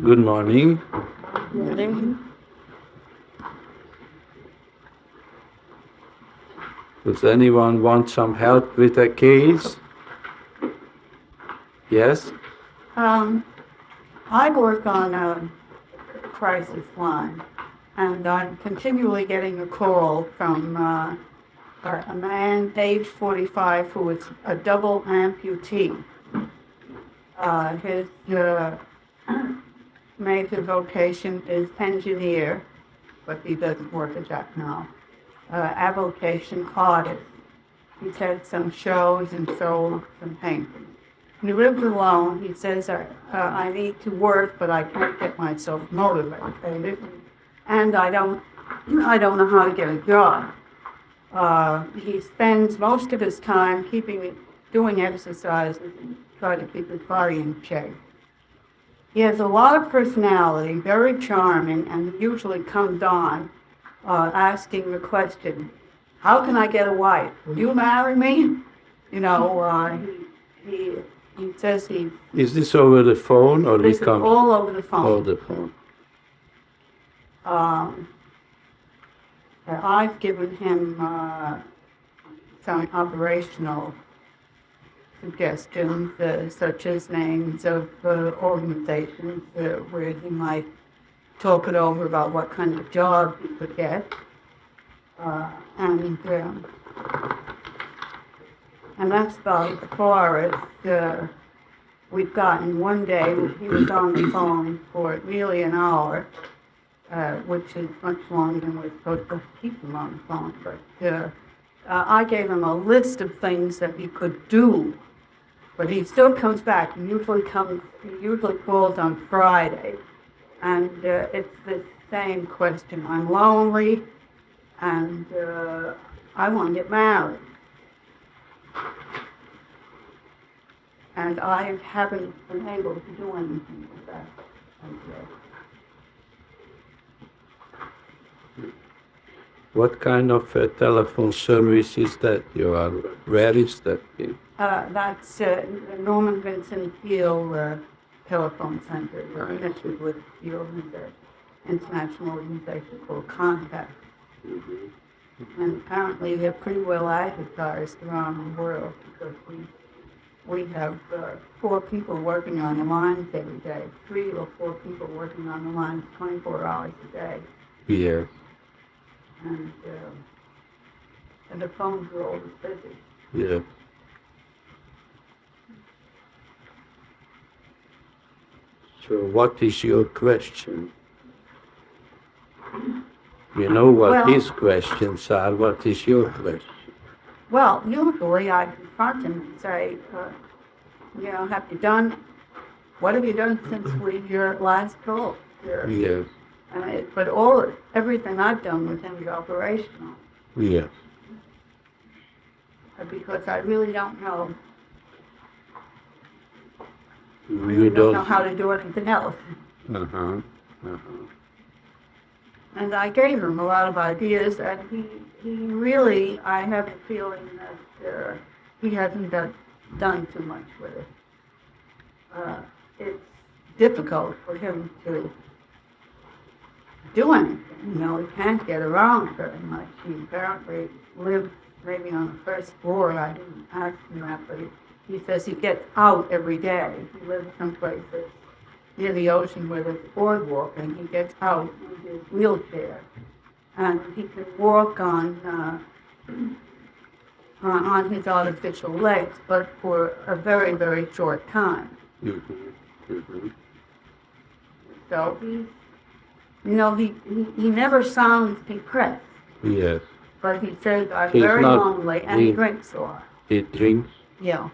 Good morning. Morning. Does anyone want some help with a case? Yes? Um, I work on a crisis line, and I'm continually getting a call from a man, age 45, who is a double amputee. His major vocation is engineer, but he doesn't work at that now. Avocation artist. He's had some shows and sold some paintings. He lives alone. He says, I need to work, but I can't get myself motivated. And I don't know how to get a job. He spends most of his time doing exercises and trying to keep his body in shape. He has a lot of personality, very charming, and usually comes on asking the question, how can I get a wife? Will you marry me? You know, he says he... Is this over the phone or This is all over the phone. Over the phone. I've given him some operational suggestions, such as names of organizations where he might talk it over about what kind of job he could get. And that's about as far as we've gotten. One day he was on the phone for nearly an hour, which is much longer than we're supposed to keep him on the phone. But I gave him a list of things that he could do, but he still comes back. He usually calls on Friday, and it's the same question. I'm lonely, and I want to get married. And I haven't been able to do anything with that. What kind of telephone service is that you are? Where is that? That's the Norman Vincent Peale Telephone Center. We're connected with the international organization called Contact. Mm-hmm. And apparently they're pretty well advertised around the world because we have 4 people working on the lines every day. 3 or 4 people working on the lines 24 hours a day. Yeah. And the phones are always busy. Yeah. So what is your question? You know what his questions are. What is your question? Well, usually I confront him and say, what have you done since your last call? Yes. But everything I've done with him is operational. Yes. Because I really don't know. You don't know how to do anything else. Uh-huh. And I gave him a lot of ideas, and he really, I have a feeling that he hasn't done too much with it. It's difficult for him to do anything. He can't get around very much. He apparently lives maybe on the first floor. I didn't ask him that, but he says he gets out every day. He lives someplace that's near the ocean where there's a boardwalk, and he gets out in his wheelchair. And he can walk on his artificial legs, but for a very, very short time. Mm-hmm. Mm-hmm. So he never sounds depressed. Yes. But he says, I'm very lonely, and he drinks a lot. He drinks? Yeah.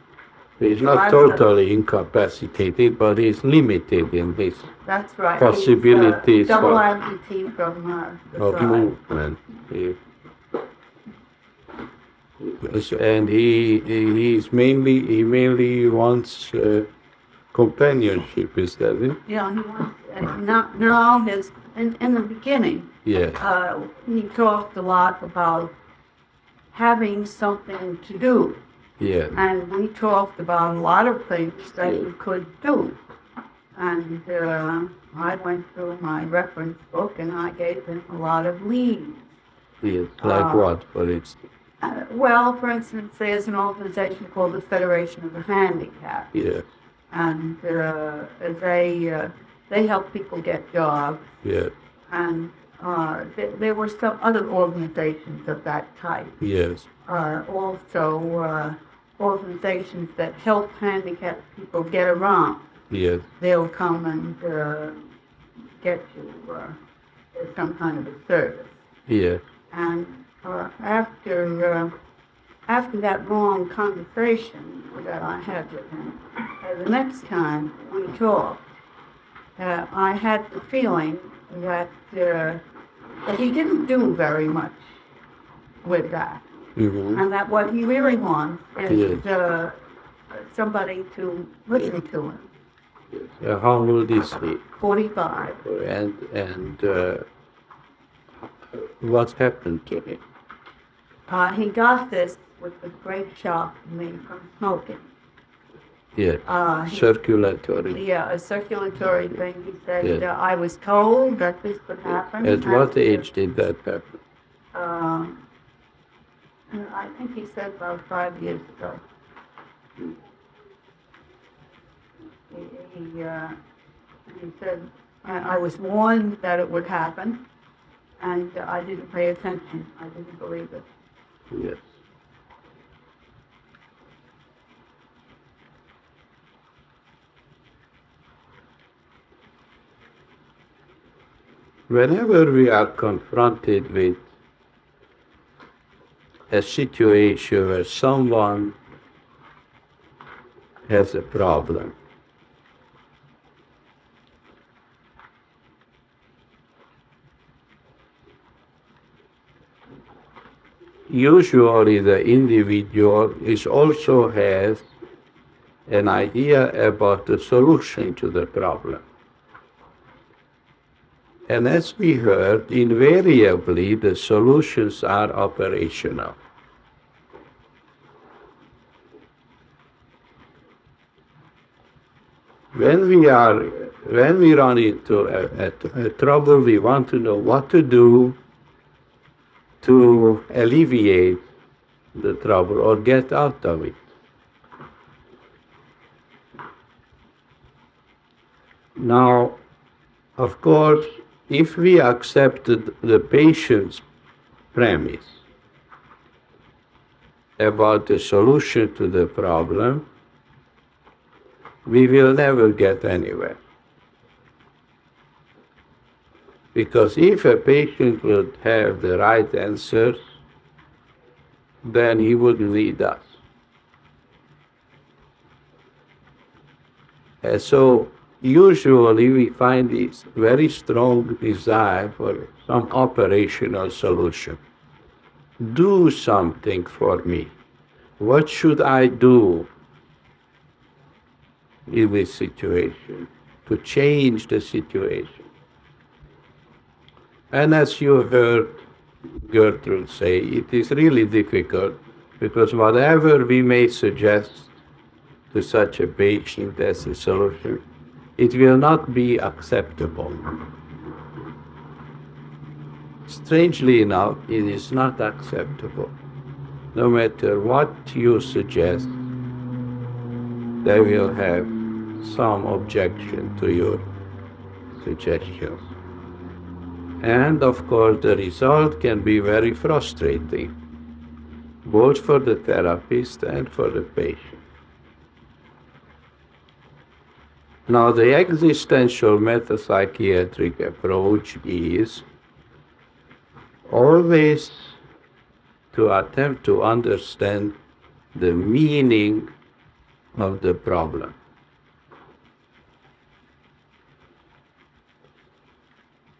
He's not totally incapacitated, but he's limited in his possibilities. He's double amputee from movement. And he mainly wants companionship, is that it? Yeah, he wants. In the beginning, he talked a lot about having something to do. Yeah. And we talked about a lot of things that you could do. And I went through my reference book and I gave them a lot of leads. Yes, like what, for instance? Well, for instance, there's an organization called the Federation of the Handicapped. Yes, And they help people get jobs. yes, And there were some other organizations of that type. yes, Also organizations that help handicapped people get around. yes, They'll come and get you some kind of a service. yes, And after that long conversation that I had with him, the next time we talked, I had the feeling that he didn't do very much with that. mm-hmm. And that what he really wants is Yes. somebody to listen to him. How old is he? 45. And what happened to him? He got this with a great shock to me from smoking. Yes, He- circulatory. Yeah, a circulatory thing. He said, Yes. I was told that this would happen. At what age did that happen? I think he said about 5 years ago. He said, I was warned that it would happen, and I didn't pay attention. I didn't believe it. Yes. Whenever we are confronted with a situation where someone has a problem, usually the individual is also has an idea about the solution to the problem. And as we heard, invariably the solutions are operational. When we run into a trouble, we want to know what to do to alleviate the trouble or get out of it. Now, of course, if we accepted the patient's premise about the solution to the problem, we will never get anywhere. Because if a patient would have the right answers, then he wouldn't need us. And so usually we find this very strong desire for some operational solution. Do something for me. What should I do in this situation to change the situation? And as you heard Gertrude say, it is really difficult because whatever we may suggest to such a patient as a solution, it will not be acceptable. Strangely enough, it is not acceptable. No matter what you suggest, they will have some objection to your suggestions. And of course, the result can be very frustrating, both for the therapist and for the patient. Now, the existential metapsychiatric approach is always to attempt to understand the meaning of the problem.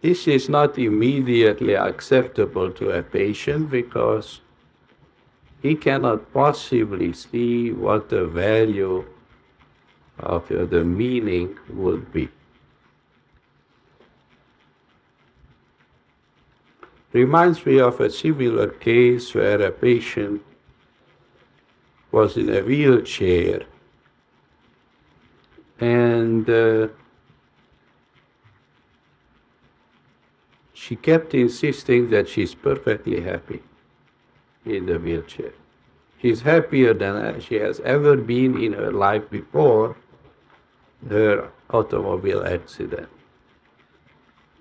This is not immediately acceptable to a patient because he cannot possibly see what the value of the meaning would be. Reminds me of a similar case where a patient was in a wheelchair and she kept insisting that she's perfectly happy in the wheelchair. She's happier than she has ever been in her life before her automobile accident.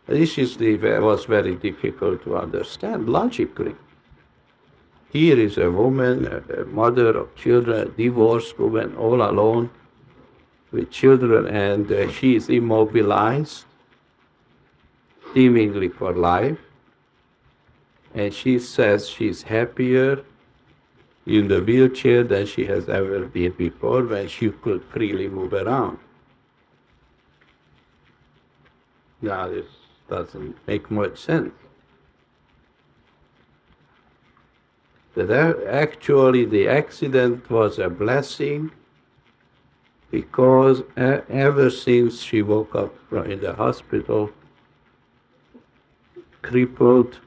This was very difficult to understand logically. Here is a woman, a mother of children, a divorced woman, all alone with children, and she is immobilized, seemingly for life. And she says she's happier in the wheelchair than she has ever been before when she could freely move around. Now, this doesn't make much sense. That actually the accident was a blessing because ever since she woke up in the hospital, crippled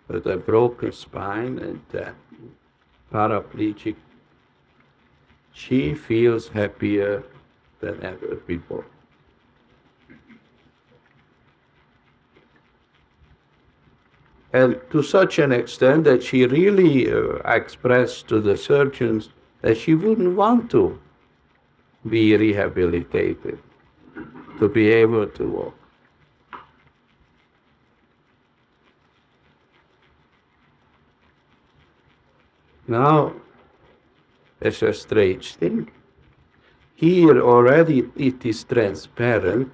with a broken spine and paraplegic, she feels happier than ever before. And to such an extent that she really expressed to the surgeons that she wouldn't want to be rehabilitated, to be able to walk. Now, it's a strange thing. Here already it is transparent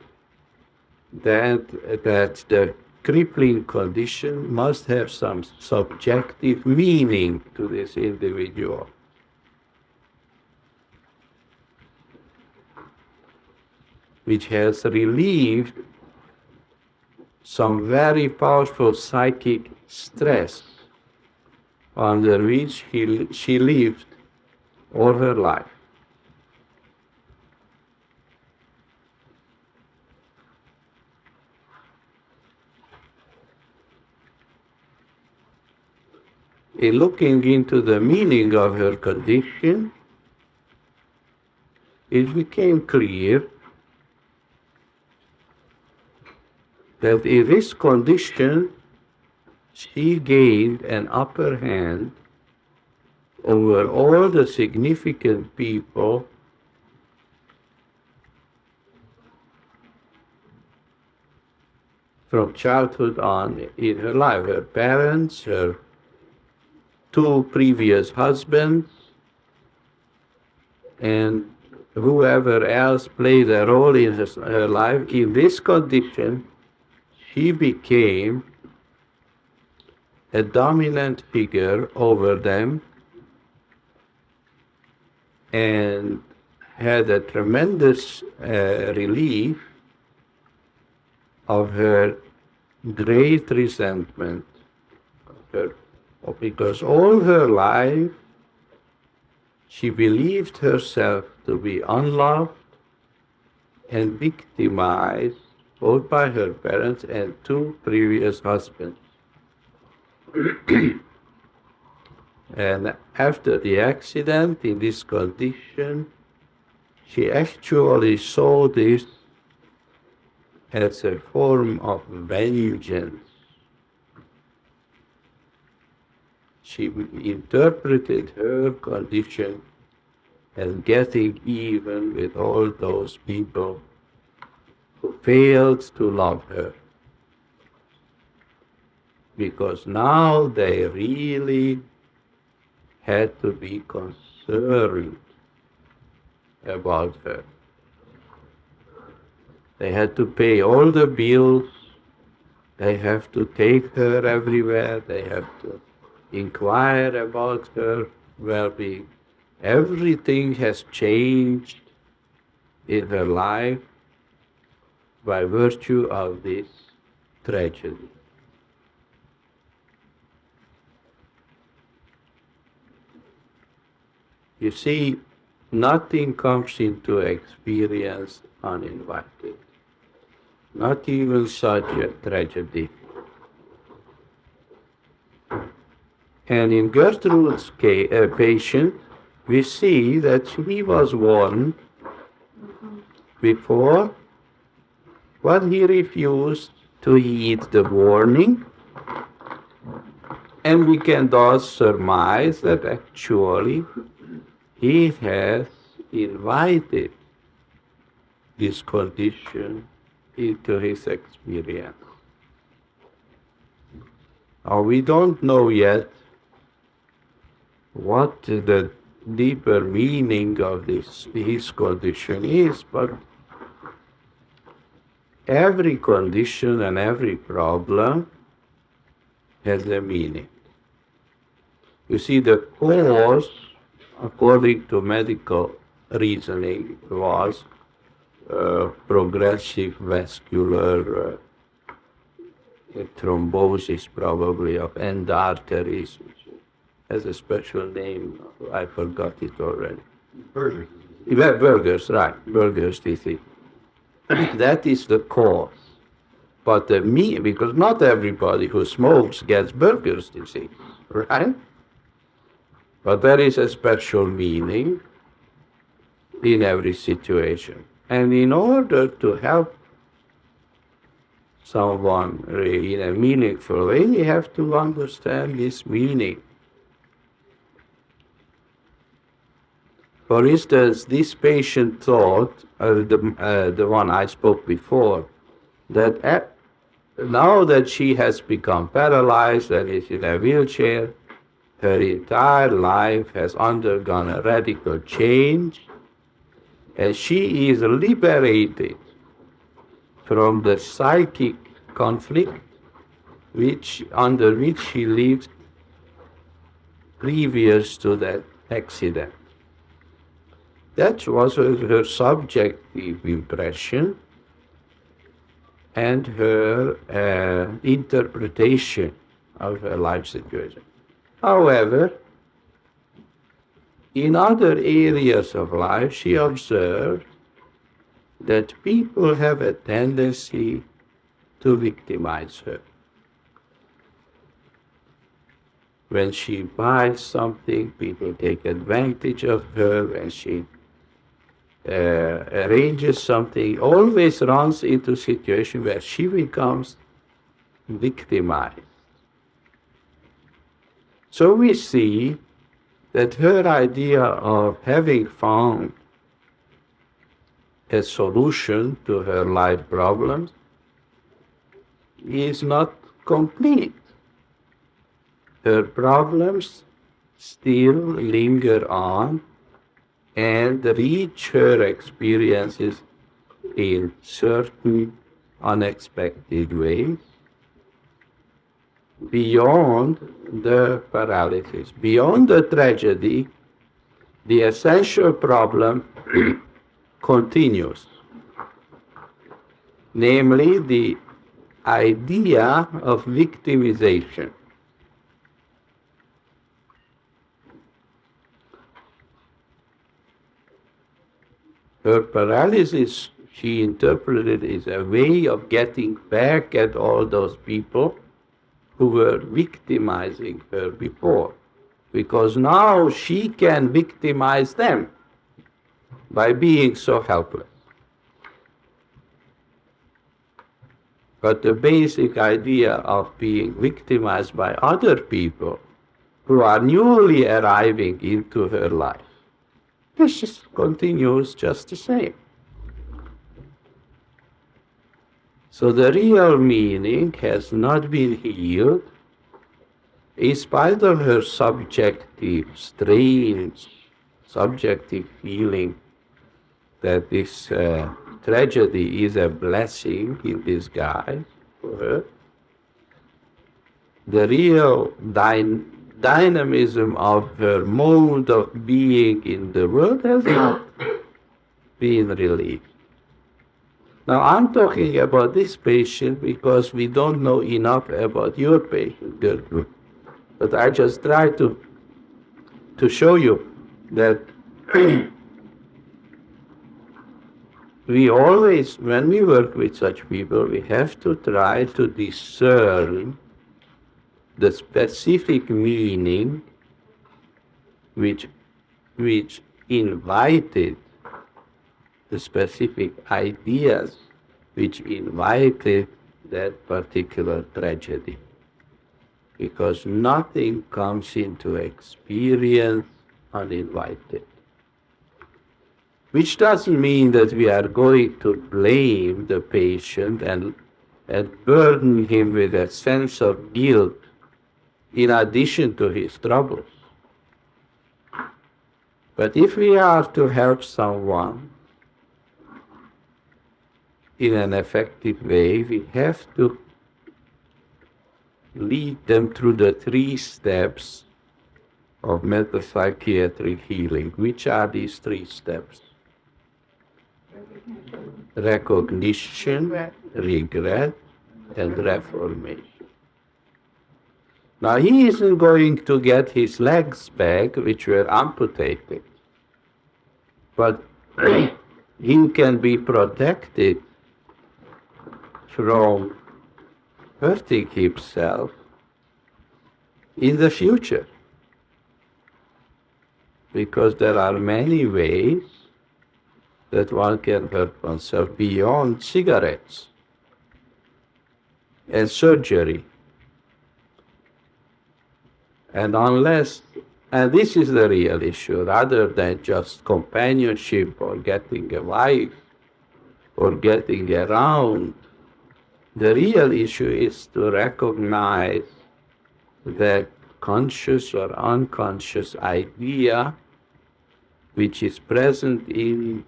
that the crippling condition must have some subjective meaning to this individual. Which has relieved some very powerful psychic stress under which she lived all her life. In looking into the meaning of her condition, it became clear that in this condition she gained an upper hand over all the significant people from childhood on in her life. Her parents, her two previous husbands, and whoever else played a role in her life. In this condition, she became a dominant figure over them and had a tremendous relief of her great resentment of her, because all her life she believed herself to be unloved and victimized both by her parents and two previous husbands. And after the accident, in this condition, she actually saw this as a form of vengeance. She interpreted her condition as getting even with all those people who failed to love her. Because now they really had to be concerned about her. They had to pay all the bills, they have to take her everywhere, they have to inquire about her well-being. Everything has changed in her life by virtue of this tragedy. You see, nothing comes into experience uninvited. Not even such a tragedy. And in Gertrude's patient, we see that he was warned before, but he refused to heed the warning, and we can thus surmise that actually he has invited this condition into his experience. Now, we don't know yet what the deeper meaning of his condition is, but every condition and every problem has a meaning. You see, the cause, according to medical reasoning, was progressive vascular thrombosis, probably, of end arteries, which has a special name. I forgot it already. Burgers. Burgers, right. Burgers disease. That is the cause. But because not everybody who smokes gets Burgers disease, right? But there is a special meaning in every situation. And in order to help someone really in a meaningful way, you have to understand this meaning. For instance, this patient thought, the one I spoke before, that now that she has become paralyzed and is in a wheelchair, her entire life has undergone a radical change, and she is liberated from the psychic conflict under which she lived previous to that accident. That was her subjective impression and her interpretation of her life situation. However, in other areas of life, she observed that people have a tendency to victimize her. When she buys something, people take advantage of her. When she arranges something, always runs into a situation where she becomes victimized. So we see that her idea of having found a solution to her life problems is not complete. Her problems still linger on and reach her experiences in certain unexpected ways beyond the paralysis, beyond the tragedy. The essential problem continues, namely the idea of victimization. Her paralysis, she interpreted, is a way of getting back at all those people who were victimizing her before, because now she can victimize them by being so helpless. But the basic idea of being victimized by other people who are newly arriving into her life, this just continues just the same. So the real meaning has not been healed, in spite of her subjective, strange, subjective feeling that this tragedy is a blessing in disguise for her. The real dynamism of her mode of being in the world has not been relieved. Now, I'm talking about this patient because we don't know enough about your patient, Gertrude. But I just try to show you that we always, when we work with such people, we have to try to discern the specific meaning which invited, the specific ideas which invited that particular tragedy. Because nothing comes into experience uninvited. Which doesn't mean that we are going to blame the patient and burden him with a sense of guilt in addition to his troubles. But if we are to help someone in an effective way, we have to lead them through the 3 steps of metapsychiatric healing. Which are these 3 steps? Recognition, regret, and reformation. Now he isn't going to get his legs back, which were amputated, but he can be protected from hurting himself in the future. Because there are many ways that one can hurt oneself beyond cigarettes and surgery. And this is the real issue, rather than just companionship or getting a wife or getting around, the real issue is to recognize that conscious or unconscious idea which is present in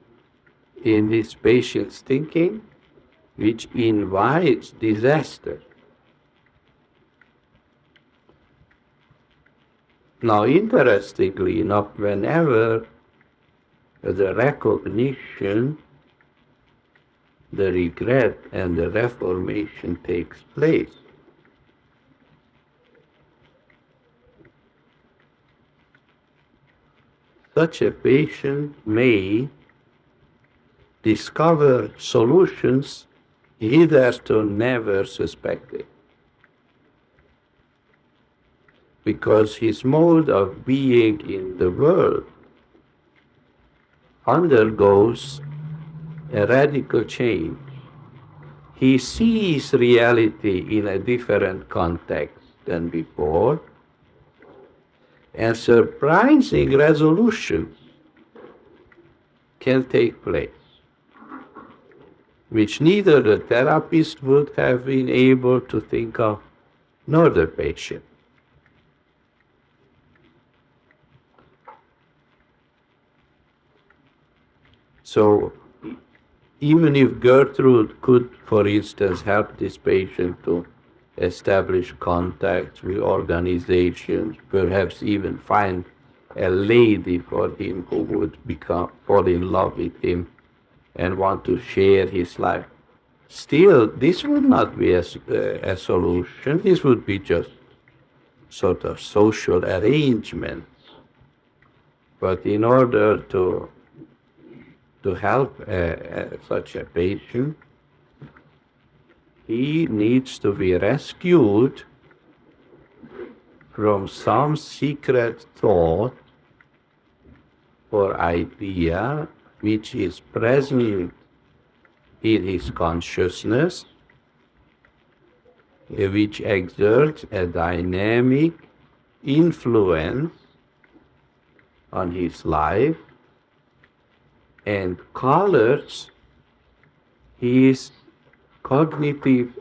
this patient's thinking, which invites disaster. Now, interestingly enough, whenever the recognition, the regret, and the reformation takes place, such a patient may discover solutions hitherto never suspected. Because his mode of being in the world undergoes a radical change. He sees reality in a different context than before, and surprising resolutions can take place, which neither the therapist would have been able to think of, nor the patient. So, even if Gertrude could, for instance, help this patient to establish contacts with organizations, perhaps even find a lady for him who would fall in love with him and want to share his life, still, this would not be a solution. This would be just sort of social arrangements. But in order to help such a patient, he needs to be rescued from some secret thought or idea which is present in his consciousness, which exerts a dynamic influence on his life and colors his cognitive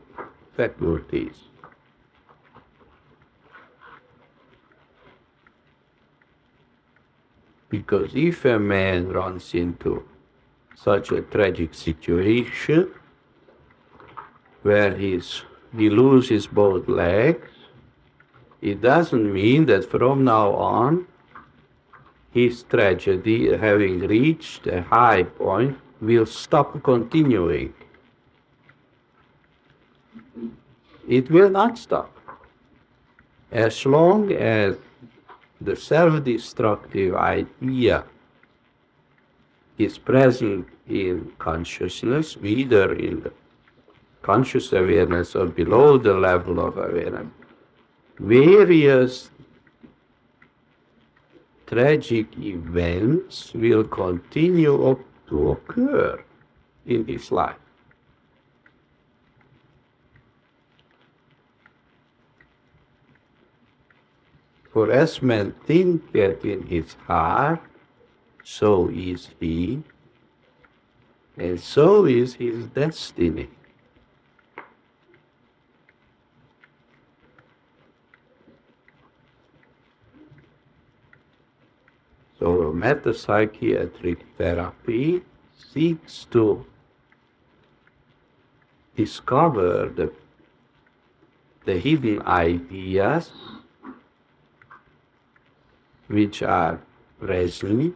faculties. Because if a man runs into such a tragic situation where he loses both legs, it doesn't mean that from now on his tragedy, having reached a high point, will stop continuing. It will not stop. As long as the self-destructive idea is present in consciousness, either in the conscious awareness or below the level of awareness, various tragic events will continue to occur in his life. For as man thinketh in his heart, so is he, and so is his destiny. So metapsychiatric therapy seeks to discover the hidden ideas which are present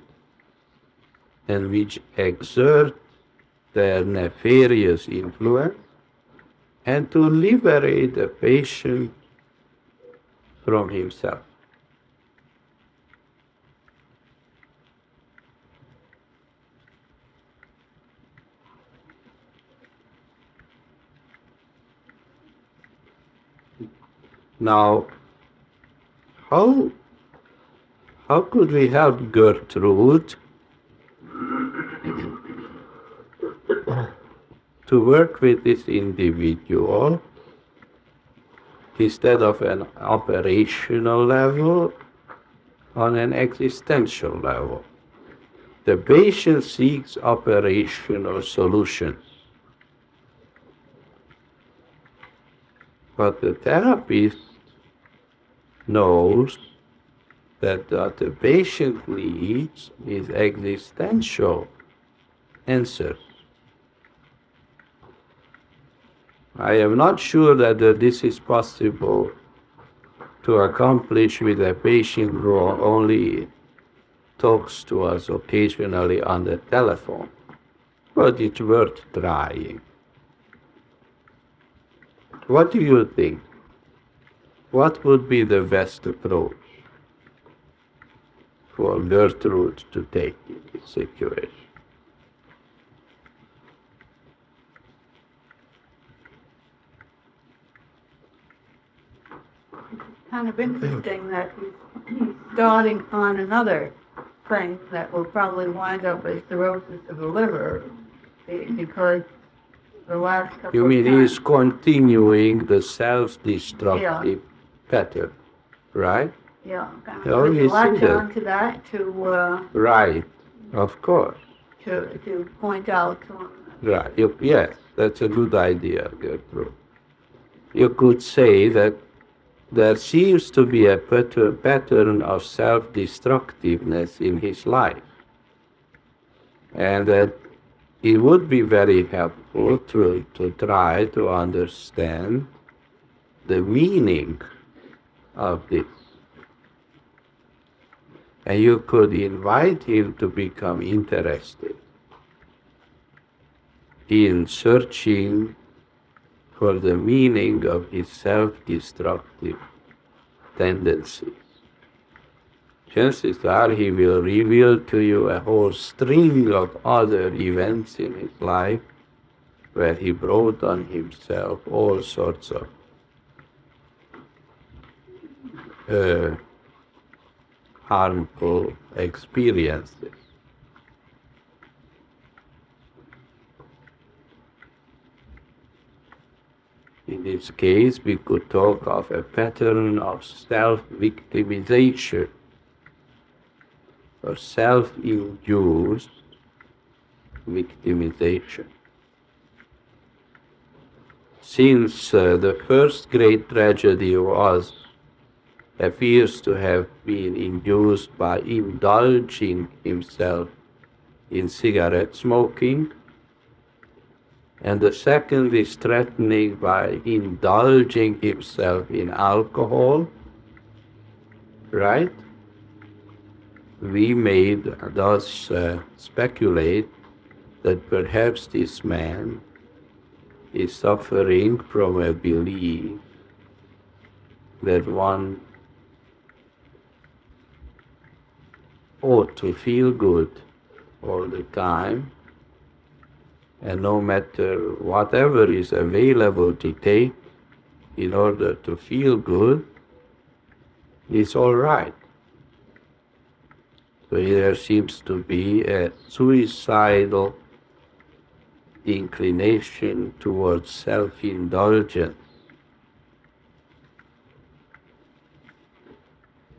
and which exert their nefarious influence, and to liberate the patient from himself. Now, how could we help Gertrude to work with this individual instead of an operational level, on an existential level? The patient seeks operational solutions, but the therapist knows that what the patient needs is existential answers. I am not sure that this is possible to accomplish with a patient who only talks to us occasionally on the telephone, but it's worth trying. What do you think? What would be the best approach for Gertrude to take in this situation? Kind of interesting that he's starting on another thing that will probably wind up as cirrhosis of the liver, because the last couple You mean of times, he's continuing the self-destructive pattern, right? yeah, kind Oh, of you latch see that. on to that Right, of course. to point out to him. Right. Yes, that's a good idea, Gertrude. You could say that there seems to be a pattern of self-destructiveness in his life, and that it would be very helpful to try to understand the meaning of this. And you could invite him to become interested in searching for the meaning of his self-destructive tendencies. Chances are he will reveal to you a whole string of other events in his life where he brought on himself all sorts of harmful experiences. In this case, we could talk of a pattern of self-victimization or self-induced victimization. Since the first great tragedy appears to have been induced by indulging himself in cigarette smoking, and the second is threatening by indulging himself in alcohol, right? We may thus speculate that perhaps this man is suffering from a belief that one ought to feel good all the time, and no matter whatever is available to take in order to feel good, it's all right. So there seems to be a suicidal inclination towards self-indulgence.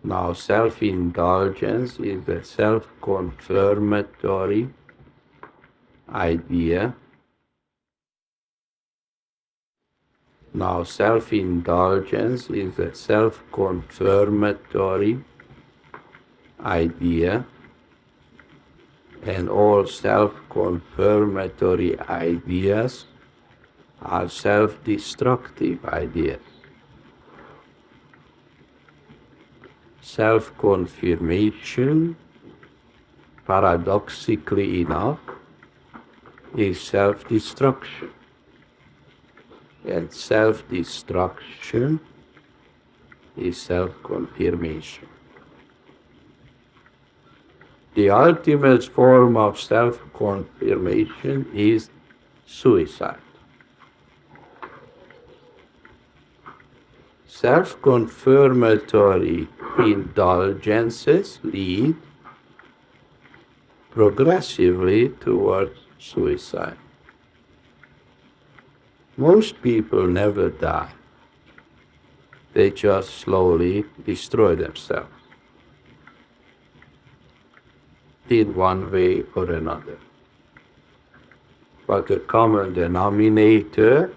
Now, self-indulgence is a self-confirmatory idea. Now, self-indulgence is a self-confirmatory idea, and all self-confirmatory ideas are self-destructive ideas. Self-confirmation, paradoxically enough, is self-destruction. And self-destruction is self-confirmation. The ultimate form of self-confirmation is suicide. Self-confirmatory indulgences lead progressively towards suicide. Most people never die. They just slowly destroy themselves in one way or another. But the common denominator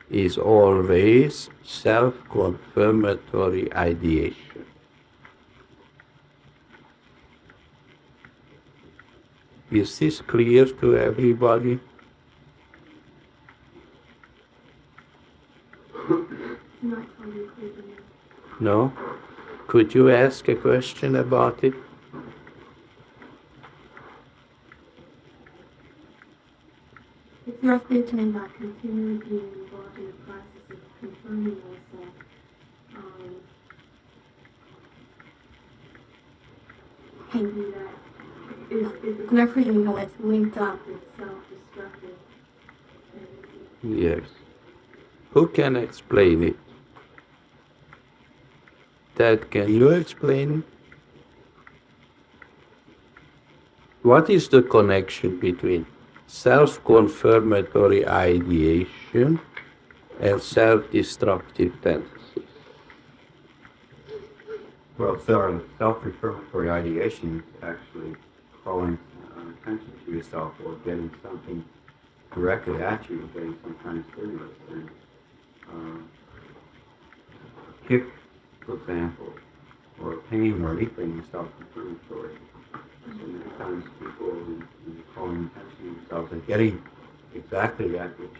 is always self-confirmatory ideation. Is this clear to everybody? No? Could you ask a question about it? It's not thinking about continuing being involved in the process of confirming yourself. Can do that. It's definitely how it's linked up with self-destructive. Yes. Who can explain it? Dad, can you explain it? What is the connection between self-confirmatory ideation and self-destructive tendencies? Well, self-confirmatory ideation is actually calling attention to yourself or getting something directly at you, getting some kind of stimulus. And kick, for example, or pain or anything is self-confirmatory. So many times people calling attention to themselves and getting exactly that which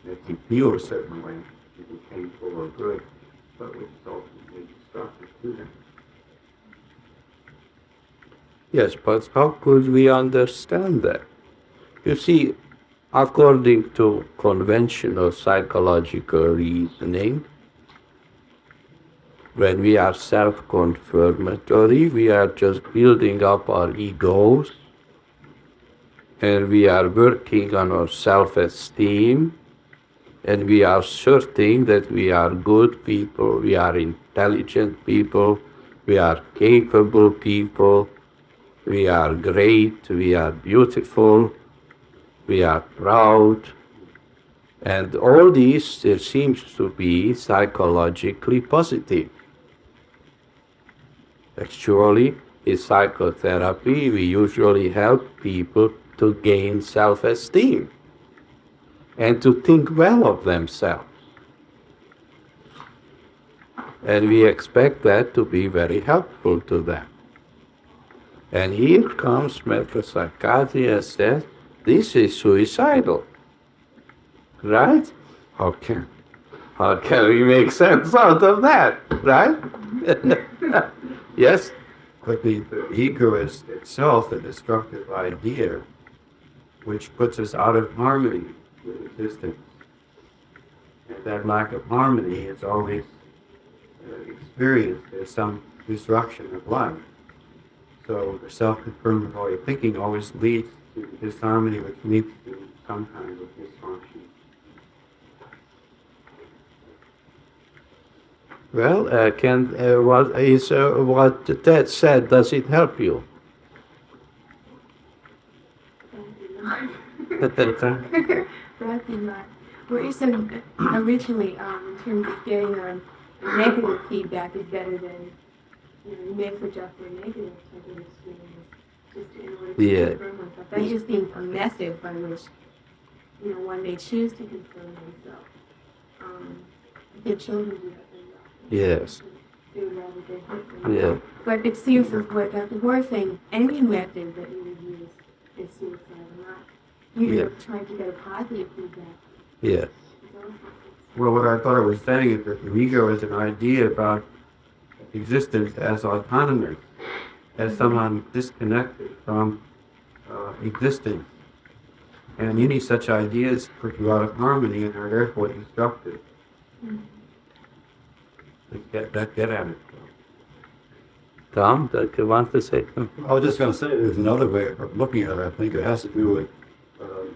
makes you feel a certain way, either painful or good, but which is ultimately destructive to them. Yes, but how could we understand that? You see, according to conventional psychological reasoning, when we are self-confirmatory, we are just building up our egos and we are working on our self-esteem and we are asserting that we are good people, we are intelligent people, we are capable people, we are great, we are beautiful, we are proud. And all these, there seems to be psychologically positive. Actually, in psychotherapy, we usually help people to gain self-esteem and to think well of themselves. And we expect that to be very helpful to them. And here comes metapsychiatry and says, this is suicidal. Right? How can we make sense out of that? Right? Yes? But the ego is itself a destructive idea, which puts us out of harmony with existence. And that lack of harmony is always experienced as some disruption of life. So the self-confirmatory thinking always leads to disharmony, which leads to some kind of dysfunction. Well, what Ted said, does it help you? Probably not. Well, it's originally in terms of getting negative feedback is better than you may project a negative type of experience just in order Yeah. to confirm oneself. That's just being permissive by which, one may choose to confirm oneself. The children do that very often. Yes. They would rather get hit than Yeah. But it seems as what Dr. Hora saying, any method that you would use is suicide, not you're trying to get a positive feedback. Yeah. Well, what I thought I was saying is that the ego is an idea about existence as autonomous, as someone disconnected from existence. And any such ideas put you out of harmony and are therefore destructive. Get at it. Tom, do you want to say something? I was just going to say, there's another way of looking at it. I think it has to do with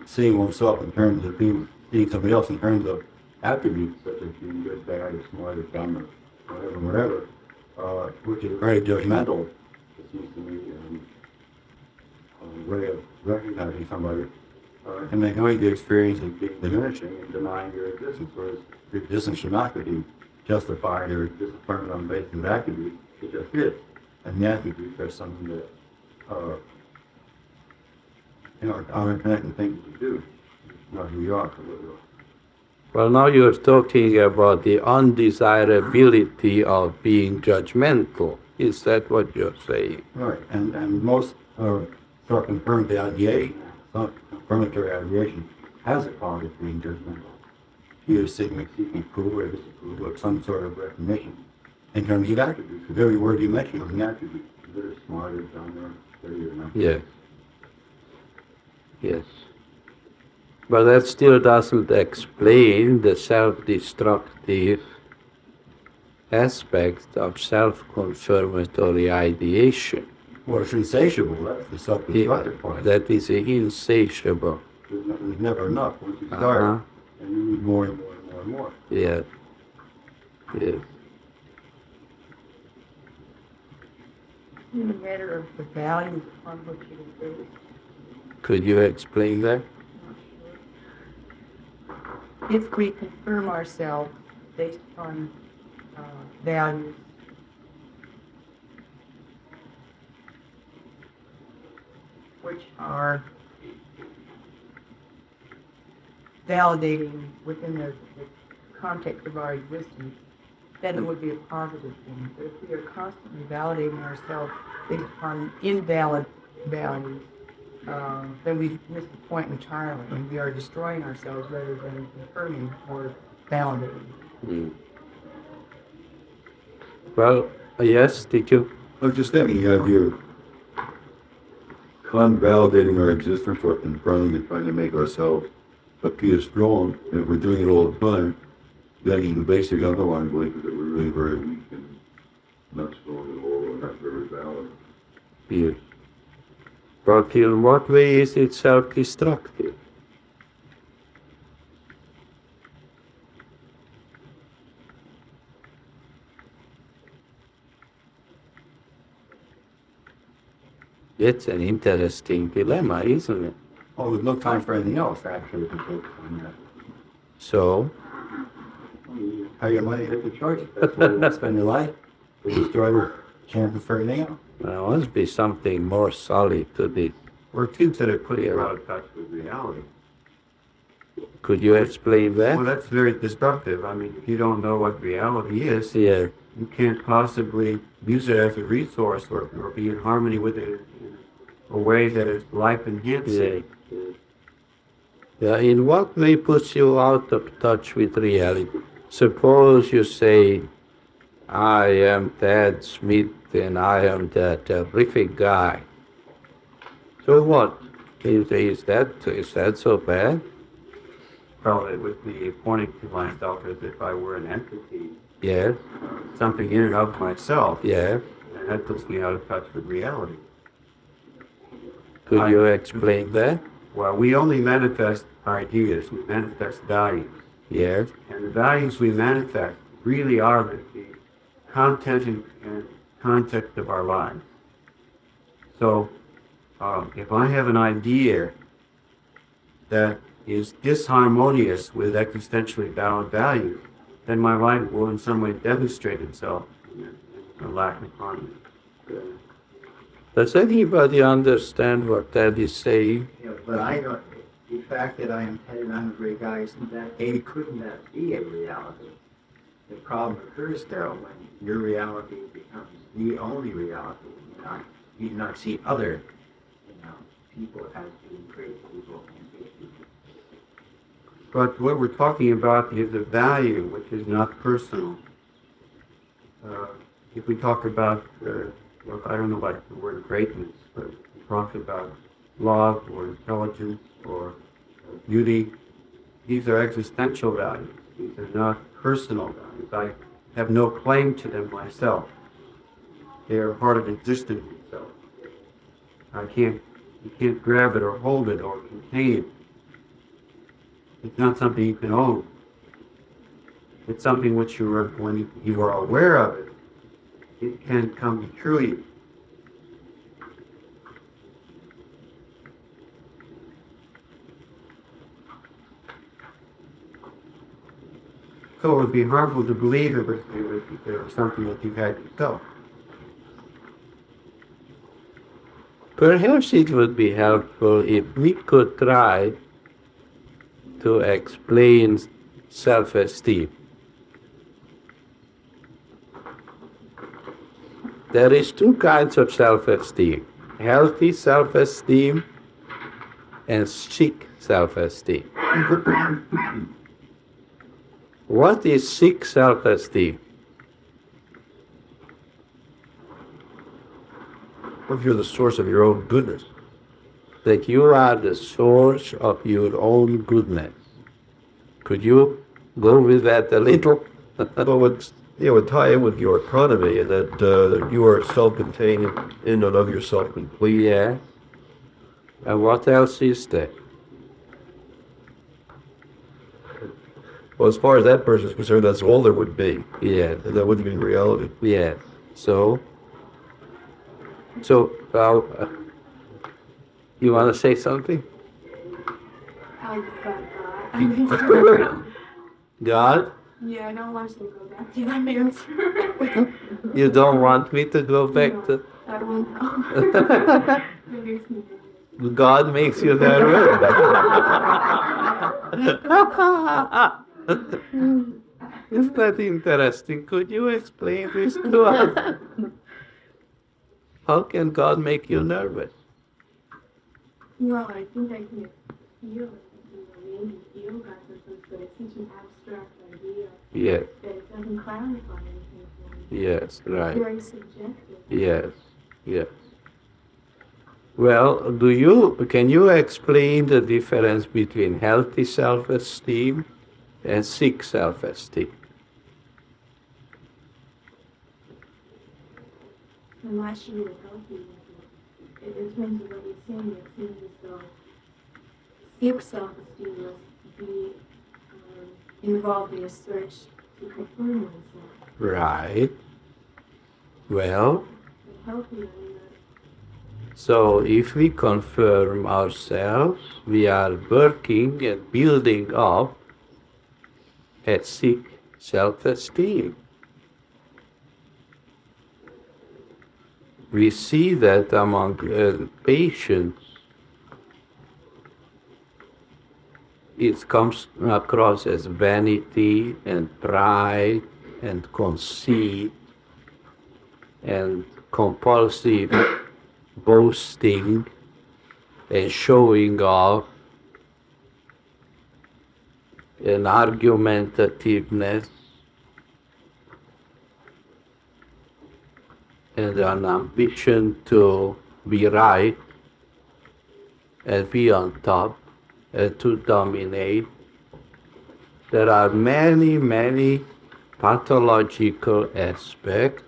seeing oneself in terms of seeing somebody else in terms of attributes, such as being good, bad, or smart, or dumb, or whatever, which is very judgmental, it seems to me, way of recognizing somebody. And then going the experience of being diminishing and denying your existence, whereas your existence should not be justified or disappointment on the basis of attributes. It just is. And the attributes are something that, are independent things to do, not who you are. Well, now you're talking about the undesirability of being judgmental. Is that what you're saying? Right, and most sort of confirmatory ideation, confirmatory ideation has a quality of being judgmental. Either seeking approval or disapproval of some sort of recognition. In terms of attributes, the very word you mentioned was an attribute. They're smart or dumb or not. Yes. Yes. But that still doesn't explain the self-destructive aspect of self-confirmatory ideation. Well, it's insatiable, that's the self-destructive part. That is insatiable. There's never enough. Once you start, and you need more and more and more and more. Yeah. Yes. In the matter of the value on which it is based. Could you explain that? If we confirm ourselves based on values, which are validating within the context of our existence, then it would be a positive thing. But if we are constantly validating ourselves based upon invalid values, then we miss the point entirely, and we are destroying ourselves rather than confirming or validating. Mm. Well, yes, did you? I was just thinking, you have your validating our existence or confronting and trying to make ourselves appear strong, and if we're doing it all the time, then the basic underlying belief is that we're really very weak and not strong at all, or not very valid. Yes. But in what way is it self-destructive? It's an interesting dilemma, isn't it? Oh, there's no time for anything else, actually, to focus on that. So, How you money hit the choice. That's where you spend your life. We destroy your chances for anything else. there must be something more solid to this. Or things that are putting you out of touch with reality. Could you explain Well, that? that's very destructive. I mean, if you don't know what reality is, Yeah. you can't possibly use it as a resource or be in harmony with it in a way that is life enhancing. Yeah, in what way puts you out of touch with reality? Suppose you say, I am Ted Smith and I am that terrific guy. So what? Is that so bad? Probably would be pointing to myself as if I were an entity, Yes, something in and of myself, yes. and that puts me out of touch with reality. Could you explain that? Well, we only manifest ideas, we manifest values. Yes, And the values we manifest really are the content and context of our lives. So, if I have an idea that is disharmonious with existentially valid values, then my life will in some way demonstrate itself in a lack of harmony. Does anybody understand what that is saying? Yeah, but I don't, the fact that I am headed on the great guys, that A could not be a reality. The problem occurs though when your reality becomes the only reality. You do not see other, people as being great people and good people. But what we're talking about is the value, which is not personal. If we talk about, well, I don't know about the word greatness, but we talk about love or intelligence or beauty, these are existential values. These are not personal values. I have no claim to them myself. They are part of existence itself. You can't grab it or hold it or contain it. It's not something you can own. It's something which when you are aware of it, it can come through you. So it would be harmful to believe it was something that you had yourself. Perhaps it would be helpful if we could try to explain self-esteem. There is two kinds of self-esteem: healthy self-esteem and sick self-esteem. What is sick self-esteem? If you're the source of your own goodness. That you are the source of your own goodness. Could you go with that a little? Well, it would tie in with your economy and that you are self-contained in and of yourself. Well, yeah. And what else is there? Well, as far as that person is concerned, that's all there would be. Yeah. And that wouldn't be reality. Yeah. So, you want to say something? I got God? Yeah, I don't want to go back to that answer. You don't want me to go back to... I don't know. It makes me nervous. God makes you nervous? Isn't that interesting? Could you explain this to us? How can God make you nervous? Well, I think I can feel it. Maybe feel God sometimes, but it's such an abstract idea Yes, that it doesn't clarify anything for me. yes, right. It's very subjective. Yes, yes. Well, can you explain the difference between healthy self-esteem and sick self-esteem? I'm not sure you're healthy with it. In terms of what you're saying, it seems as though sick self-esteem must be involved in a search to confirm oneself. Right. Well, But healthy, I mean, so if we confirm ourselves, we are working and building up a sick self-esteem. We see that among patients. It comes across as vanity and pride and conceit and compulsive boasting and showing off and argumentativeness and an ambition to be right and be on top and to dominate. There are many, many pathological aspects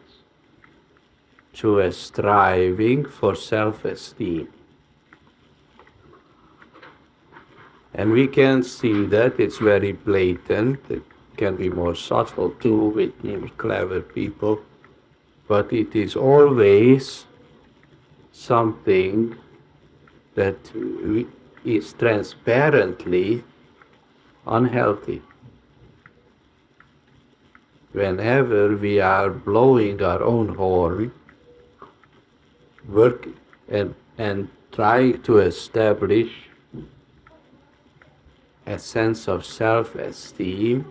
to a striving for self-esteem. And we can see that it's very blatant. It can be more subtle too with clever people, but it is always something that is transparently unhealthy. whenever we are blowing our own horn, work and trying to establish a sense of self-esteem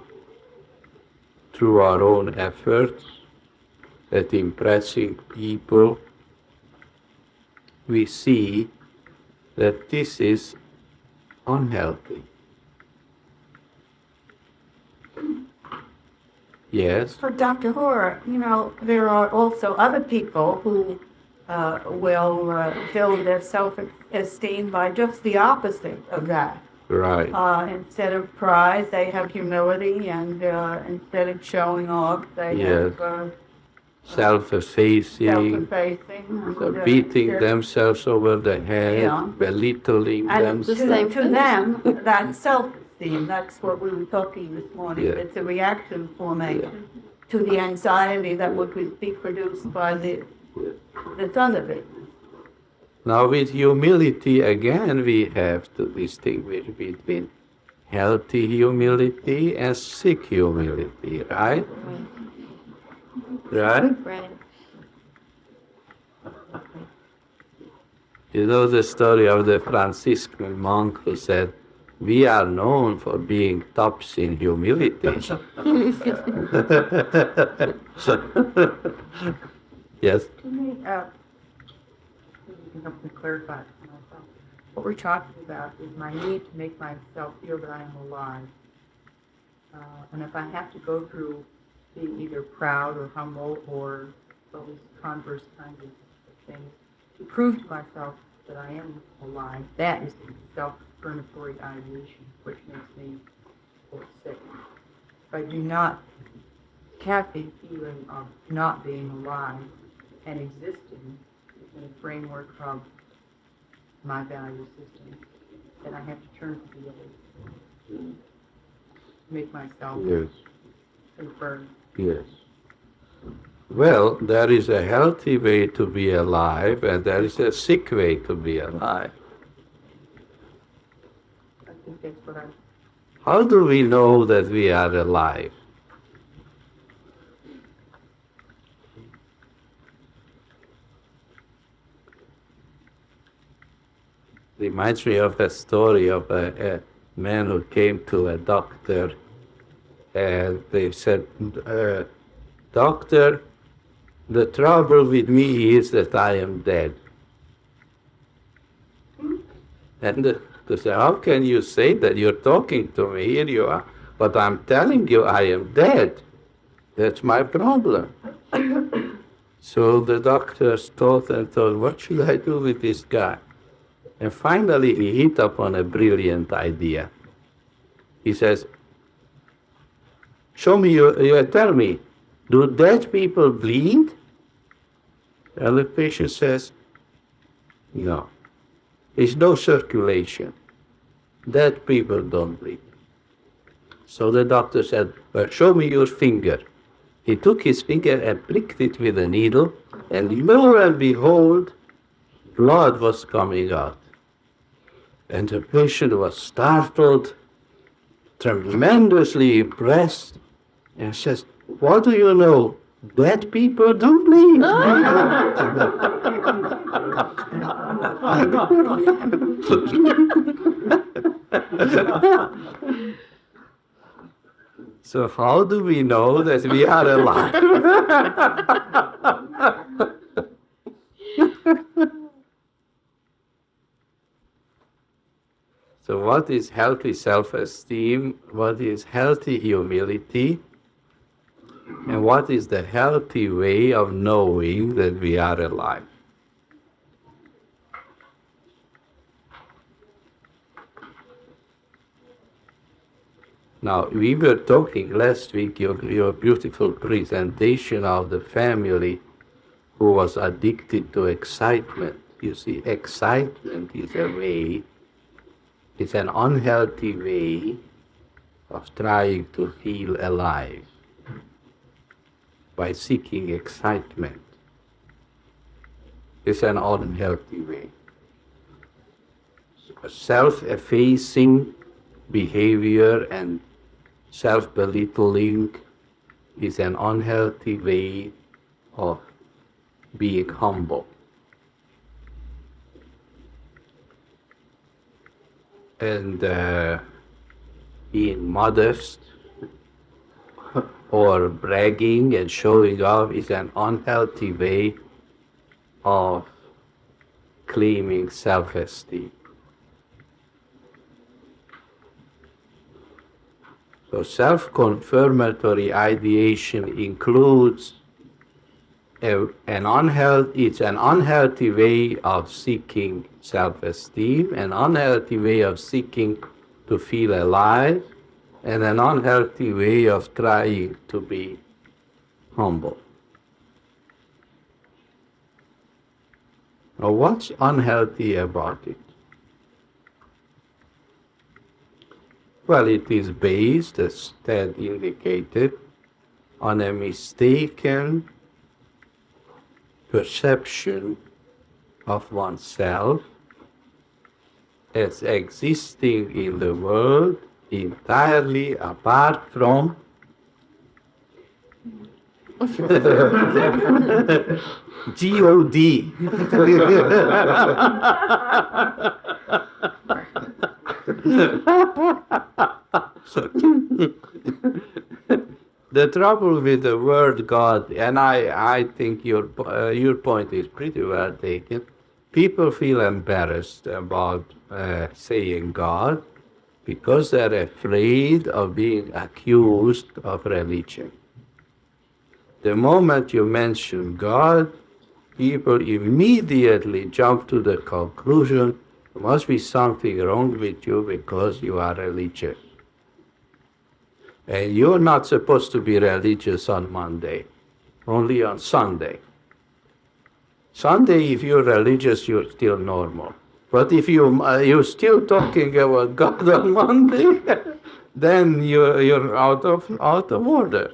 through our own efforts at impressing people, we see that this is unhealthy. Yes, For Dr. Hora, there are also other people who will build their self-esteem by just the opposite of that. right. Instead of pride, they have humility, and instead of showing off, they Yes. have Self-effacing, self-effacing. so beating themselves over the head, Yeah. belittling And themselves. to them, that's self-esteem. That's what we were talking this morning. Yeah. It's a reaction formation to the anxiety that would be produced by the son of it. Now with humility, again, we have to distinguish between healthy humility and sick humility, right? Right? Right. You know the story of the Franciscan monk who said, "We are known for being tops in humility." Yes? You help me clarify it for myself. What we're talking about is my need to make myself feel that I am alive. And if I have to go through being either proud or humble or those converse kinds of things to prove to myself that I am alive, that is self-affirmatory ideation, which makes me feel sick. If I do not have a feeling of not being alive and existing in a framework of my value system, then I have to turn to the other to make myself Yes. confirm. Yes. Well, there is a healthy way to be alive, and there is a sick way to be alive. I think that's what I How do we know that we are alive? Reminds me of a story of a man who came to a doctor, and they said, "Doctor, the trouble with me is that I am dead." And they said, "How can you say that? You're talking to me, here you are, but I'm telling you I am dead. That's my problem." So the doctors thought and thought, what should I do with this guy? And finally he hit upon a brilliant idea. He says, "Show me, tell me, do dead people bleed?" And the patient says, "No, there's no circulation. Dead people don't bleed." So the doctor said, "Well, show me your finger." He took his finger and pricked it with a needle, and lo and behold, blood was coming out. And the patient was startled, tremendously impressed, and says, "What do you know? Dead people don't bleed." So how do we know that we are alive? So what is healthy self-esteem? What is healthy humility? And what is the healthy way of knowing that we are alive? Now, we were talking last week, your beautiful presentation of the family who was addicted to excitement. You see, excitement is a way, it's an unhealthy way of trying to feel alive by seeking excitement. It's an unhealthy way. Self-effacing behavior and self-belittling is an unhealthy way of being humble. And being modest or bragging and showing off is an unhealthy way of claiming self-esteem. So self-confirmatory ideation includes it's an unhealthy way of seeking self-esteem, an unhealthy way of seeking to feel alive, and an unhealthy way of trying to be humble. Now, what's unhealthy about it? Well, it is based, as Ted indicated, on a mistaken perception of oneself as existing in the world entirely apart from God. The trouble with the word God, and I think your point is pretty well taken. People feel embarrassed about saying God because they're afraid of being accused of religion. The moment you mention God, people immediately jump to the conclusion there must be something wrong with you because you are religious. And you're not supposed to be religious on Monday, only on Sunday. Sunday, if you're religious, you're still normal. But if you're still talking about God on Monday, then you're out of order.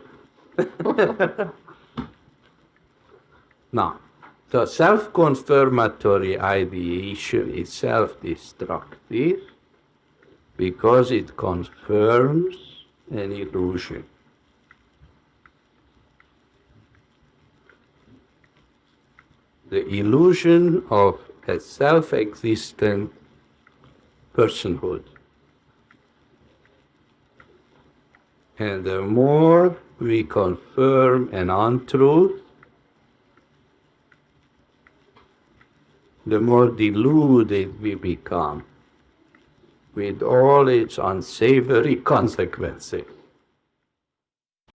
Now, the self-confirmatory ideation is self-destructive because it confirms an illusion. The illusion of a self-existent personhood. And the more we confirm an untruth, the more deluded we become with all its unsavory consequences.